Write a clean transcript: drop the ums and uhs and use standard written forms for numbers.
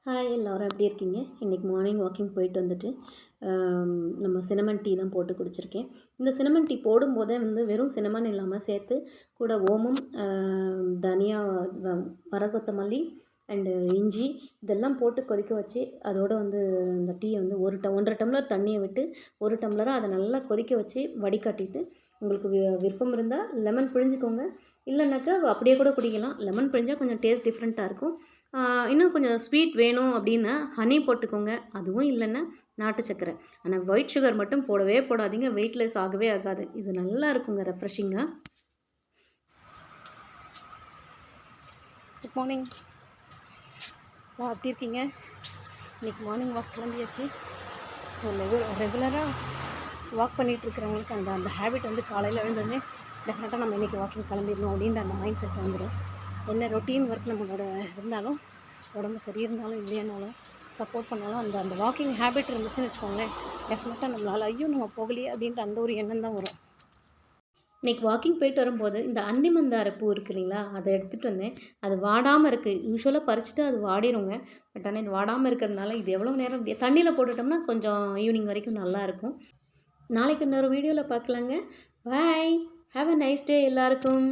Hi எல்லோரும் எப்படி இருக்கீங்க? இன்றைக்கி மார்னிங் வாக்கிங் போயிட்டு வந்துட்டு நம்ம சினமன் டீ தான் போட்டு குடிச்சிருக்கேன். இந்த சினமன் டீ போடும்போதே வெறும் சினமன் இல்லாமல் சேர்த்து கூட ஓமம், தனியா, மரக்கொத்தமல்லி அண்டு இஞ்சி இதெல்லாம் போட்டு கொதிக்க வச்சு அதோட இந்த டீயை 1.5 டம்ளர் தண்ணியை விட்டு 1 டம்ளராக அதை நல்லா கொதிக்க வச்சு வடிகட்டிட்டு உங்களுக்கு விருப்பம் இருந்தால் லெமன் பிழிஞ்சிக்கோங்க. இல்லைனாக்கா அப்படியே கூட குடிக்கலாம். லெமன் பிழிஞ்சால் கொஞ்சம் டேஸ்ட் டிஃப்ரெண்ட்டாக இருக்கும். இன்னும் கொஞ்சம் ஸ்வீட் வேணும் அப்படின்னா ஹனி போட்டுக்கோங்க. அதுவும் இல்லைன்னா நாட்டு சர்க்கரை. ஆனால் ஒயிட் சுகர் மட்டும் போடவே போடாதீங்க. வெயிட்லெஸ் ஆகவே ஆகாது. இது நல்லா இருக்குங்க ரெஃப்ரெஷிங்காக. Good morning. எப்படி இருக்கீங்க? இன்றைக்கி மார்னிங் வாக் கிளம்பியாச்சு. ஸோ ரெகுலராக வாக் பண்ணிகிட்ருக்கிறவங்களுக்கு அந்த ஹேபிட் காலையில் எழுந்தோடனே டெஃபினட்டாக நம்ம இன்றைக்கி வாக்கிங் கிளம்பிடணும் அப்படின்ற அந்த மைண்ட் செட் வந்துடும். என்ன ரொட்டீன் ஒர்க் நம்மளோட இருந்தாலும், உடம்பு சரி இருந்தாலும் இல்லையானாலும், சப்போர்ட் பண்ணாலும் அந்த வாக்கிங் ஹேபிட் இருந்துச்சுன்னு வச்சுக்கோங்களேன், டெஃபினட்டாக நம்மளால் நம்ம போகலையே அப்படின்ற அந்த ஒரு எண்ணம் தான் வரும். இன்றைக்கி வாக்கிங் போயிட்டு வரும்போது இந்த அந்திமந்தார பூ இருக்குது இல்லைங்களா, அதை எடுத்துகிட்டு வந்தேன். அது வாடாமல் இருக்குது. யூஸ்வலாக பறிச்சுட்டு அது வாடிடுங்க. பட் ஆனால் இது வாடாமல் இருக்கிறதுனால இது எவ்வளோ நேரம் இப்படியே தண்ணியில் போட்டுட்டோம்னா கொஞ்சம் ஈவினிங் வரைக்கும் நல்லாயிருக்கும். நாளைக்கு இன்னொரு வீடியோவில் பார்க்கலாங்க. பாய். ஹாவ் அ நைஸ் டே எல்லாருக்கும்.